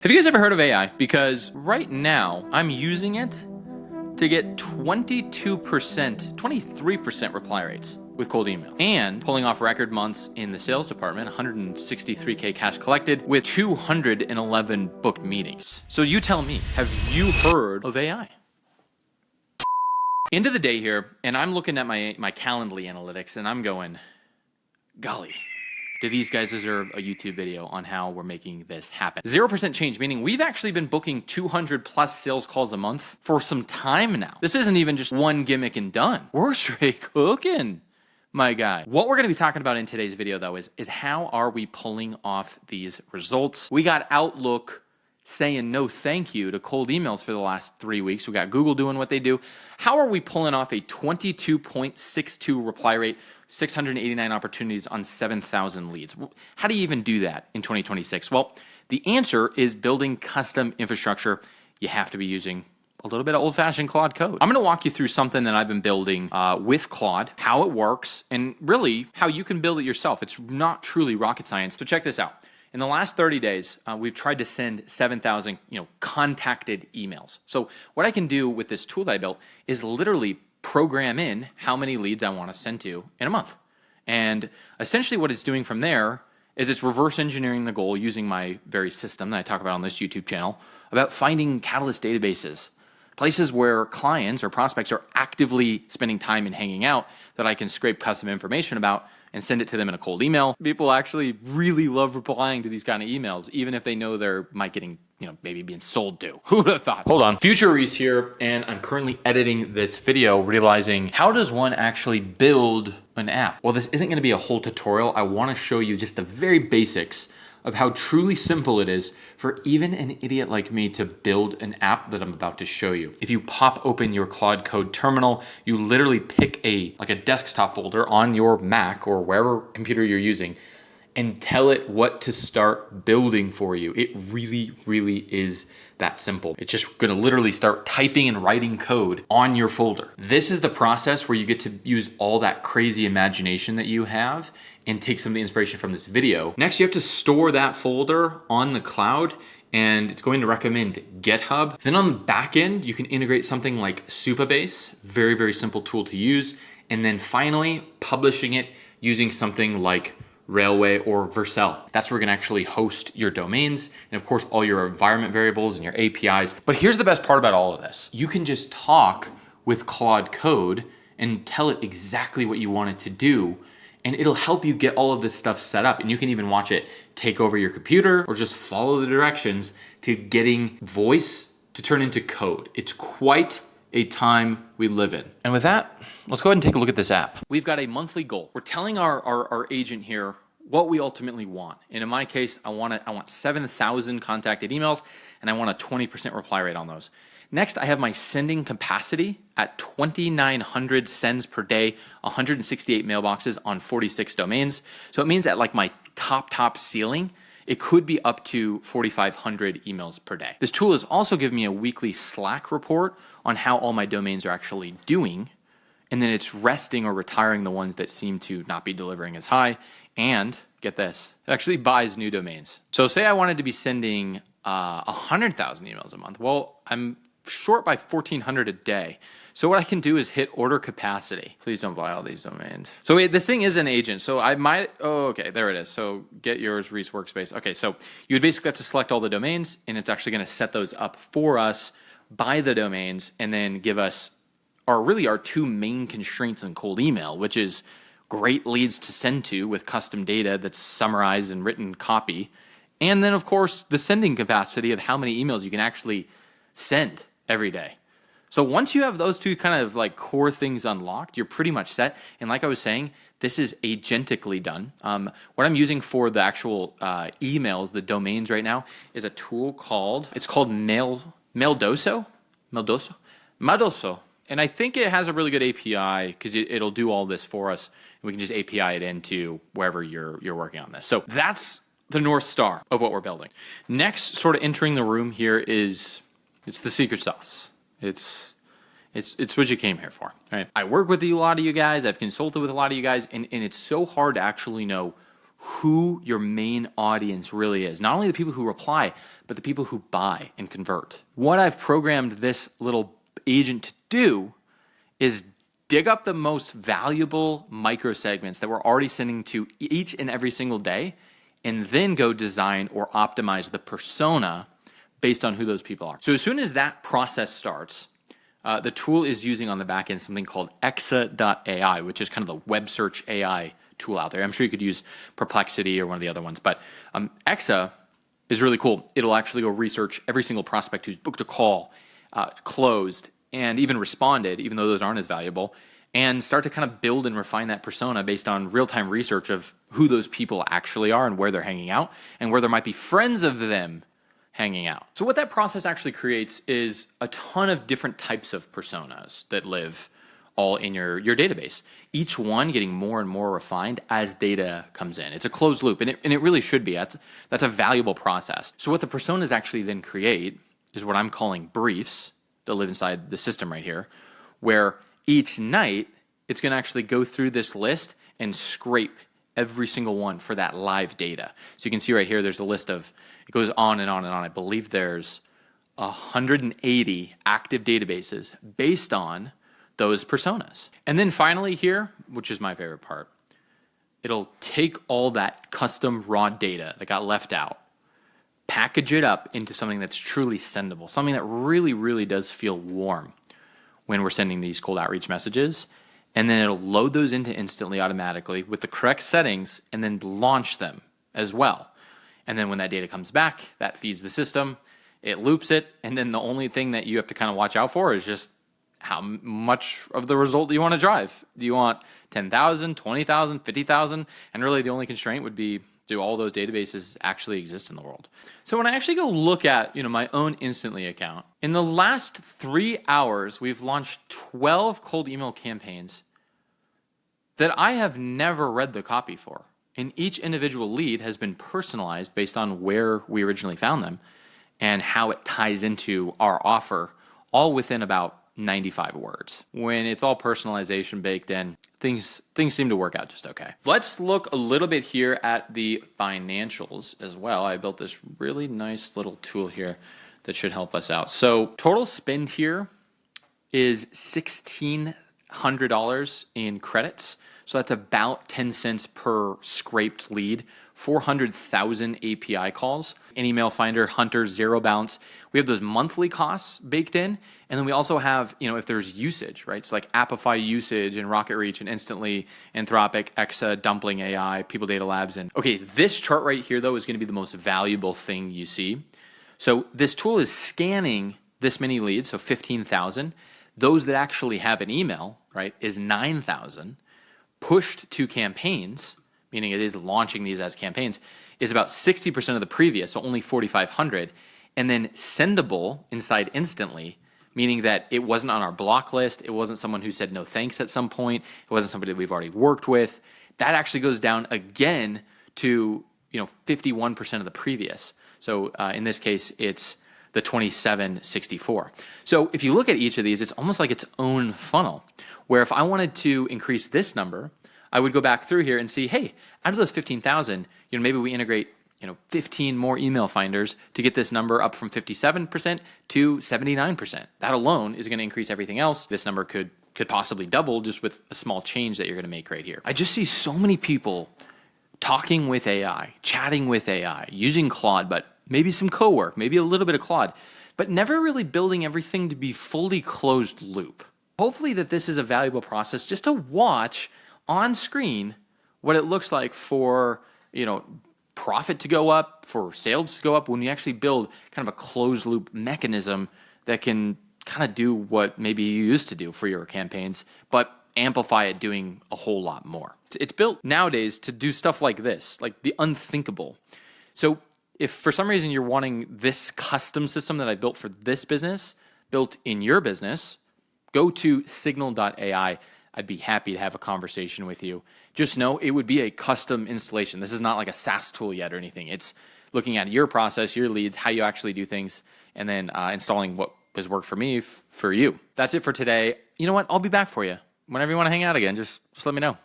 Have you guys ever heard of AI? Because right now I'm using it to get 22%, 23% reply rates with cold email and pulling off record months in the sales department, 163K cash collected with 211 booked meetings. So you tell me, have you heard of AI? End of the day here, and I'm looking at my Calendly analytics and I'm going, golly, do these guys deserve a YouTube video on how we're making this happen? 0% change, meaning we've actually been booking 200 plus sales calls a month for some time now. This isn't even just one gimmick and done. We're straight cooking, my guy. What we're gonna be talking about in today's video though is how are we pulling off these results? We got Outlook saying no thank you to cold emails for the last 3 weeks. We got Google doing what they do. How are we pulling off a 22.62 reply rate, 689 opportunities on 7,000 leads? How do you even do that in 2026? Well, the answer is building custom infrastructure. You have to be using a little bit of old-fashioned Claude code. I'm gonna walk you through something that I've been building with Claude, how it works, and really how you can build it yourself. It's not truly rocket science. So check this out. In the last 30 days, we've tried to send 7,000 contacted emails. So what I can do with this tool that I built is literally program in how many leads I want to send to in a month. And essentially what it's doing from there is it's reverse engineering the goal using my very system that I talk about on this YouTube channel about finding Catalyst databases, places where clients or prospects are actively spending time and hanging out that I can scrape custom information about and send it to them in a cold email. People actually really love replying to these kind of emails, even if they know they're getting, maybe being sold to. Who would have thought? Hold on, Future Reese here, and I'm currently editing this video, realizing how does one actually build an app? Well, this isn't gonna be a whole tutorial. I wanna show you just the very basics of how truly simple it is for even an idiot like me to build an app that I'm about to show you. If you pop open your Claude Code terminal, you literally pick a desktop folder on your Mac or wherever computer you're using and tell it what to start building for you. It really, really is that simple. It's just gonna literally start typing and writing code on your folder. This is the process where you get to use all that crazy imagination that you have and take some of the inspiration from this video. Next, you have to store that folder on the cloud, and it's going to recommend GitHub. Then on the back end, you can integrate something like Supabase, very, very simple tool to use. And then finally, publishing it using something like Railway or Vercel. That's where you're gonna actually host your domains and of course all your environment variables and your APIs. But here's the best part about all of this. You can just talk with Claude Code and tell it exactly what you want it to do, and it'll help you get all of this stuff set up. And you can even watch it take over your computer or just follow the directions to getting voice to turn into code. It's quite a time we live in. And with that, let's go ahead and take a look at this app. We've got a monthly goal. We're telling our agent here what we ultimately want. And in my case, I want 7,000 contacted emails, and I want a 20% reply rate on those. Next, I have my sending capacity at 2,900 sends per day, 168 mailboxes on 46 domains. So it means that my top ceiling, it could be up to 4,500 emails per day. This tool is also giving me a weekly Slack report on how all my domains are actually doing. And then it's resting or retiring the ones that seem to not be delivering as high. And get this, it actually buys new domains. So say I wanted to be sending 100,000 emails a month. Well, I'm short by 1,400 a day. So what I can do is hit order capacity. Please don't buy all these domains. So this thing is an agent. So I might, okay, there it is. So get yours, Reese Workspace. Okay, so you would basically have to select all the domains, and it's actually gonna set those up for us, buy the domains, and then give us our two main constraints in cold email, which is great leads to send to with custom data that's summarized and written copy. And then of course, the sending capacity of how many emails you can actually send every day. So once you have those two kind of core things unlocked, you're pretty much set. And like I was saying, this is agentically done. What I'm using for the actual emails, the domains right now, is a tool called Meldoso. And I think it has a really good API because it'll do all this for us. And we can just API it into wherever you're working on this. So that's the North Star of what we're building. Next, sort of entering the room here it's the secret sauce. It's what you came here for, right? I work with a lot of you guys. I've consulted with a lot of you guys, and it's so hard to actually know who your main audience really is. Not only the people who reply, but the people who buy and convert. What I've programmed this little agent to do is dig up the most valuable microsegments that we're already sending to each and every single day, and then go design or optimize the persona based on who those people are. So as soon as that process starts, the tool is using on the back end something called exa.ai, which is kind of the web search AI tool out there. I'm sure you could use Perplexity or one of the other ones, but Exa is really cool. It'll actually go research every single prospect who's booked a call, closed, and even responded, even though those aren't as valuable, and start to kind of build and refine that persona based on real-time research of who those people actually are and where they're hanging out and where there might be friends of them hanging out. So what that process actually creates is a ton of different types of personas that live all in your database, each one getting more and more refined as data comes in. It's a closed loop, and it really should be. That's a valuable process. So what the personas actually then create is what I'm calling briefs that live inside the system right here, where each night it's going to actually go through this list and scrape every single one for that live data. So you can see right here, there's a list of, it goes on and on and on. I believe there's 180 active databases based on those personas. And then finally here, which is my favorite part, it'll take all that custom raw data that got left out, package it up into something that's truly sendable, something that really, really does feel warm when we're sending these cold outreach messages. And then it'll load those into Instantly automatically with the correct settings and then launch them as well. And then when that data comes back, that feeds the system, it loops it, and then the only thing that you have to kind of watch out for is just how much of the result do you want to drive? Do you want 10,000, 20,000, 50,000? And really the only constraint would be, do all those databases actually exist in the world? So when I actually go look at my own Instantly account, in the last 3 hours, we've launched 12 cold email campaigns that I have never read the copy for. And each individual lead has been personalized based on where we originally found them and how it ties into our offer, all within about 95 words. When it's all personalization baked in, things seem to work out just okay. Let's look a little bit here at the financials as well. I built this really nice little tool here that should help us out. So total spend here is $1,600 in credits. So that's about 10 cents per scraped lead, 400,000 API calls, an email finder, Hunter, zero bounce. We have those monthly costs baked in. And then we also have, if there's usage, right? So like Appify usage and Rocket Reach and Instantly, Anthropic, Exa, Dumpling AI, People Data Labs. And okay, this chart right here though is going to be the most valuable thing you see. So this tool is scanning this many leads, so 15,000. Those that actually have an email, right, is 9,000. Pushed to campaigns, meaning it is launching these as campaigns, is about 60% of the previous, so only 4,500. And then sendable inside Instantly, meaning that it wasn't on our block list, it wasn't someone who said no thanks at some point, it wasn't somebody that we've already worked with. That actually goes down again to 51% of the previous. So in this case, it's the 2764. So if you look at each of these, it's almost like its own funnel, where if I wanted to increase this number, I would go back through here and see, hey, out of those 15,000, maybe we integrate 15 more email finders to get this number up from 57% to 79%. That alone is going to increase everything else. This number could possibly double just with a small change that you're going to make right here. I just see so many people talking with AI, chatting with AI, using Claude, but maybe some co-work, maybe a little bit of Claude, but never really building everything to be fully closed loop. Hopefully that this is a valuable process just to watch on screen what it looks like for, profit to go up, for sales to go up when you actually build kind of a closed loop mechanism that can kind of do what maybe you used to do for your campaigns, but amplify it doing a whole lot more. It's built nowadays to do stuff like this, like the unthinkable. So if for some reason you're wanting this custom system that I built for this business, built in your business, go to signal.ai. I'd be happy to have a conversation with you. Just know it would be a custom installation. This is not like a SaaS tool yet or anything. It's looking at your process, your leads, how you actually do things, and then installing what has worked for me for you. That's it for today. You know what? I'll be back for you. Whenever you want to hang out again, just let me know.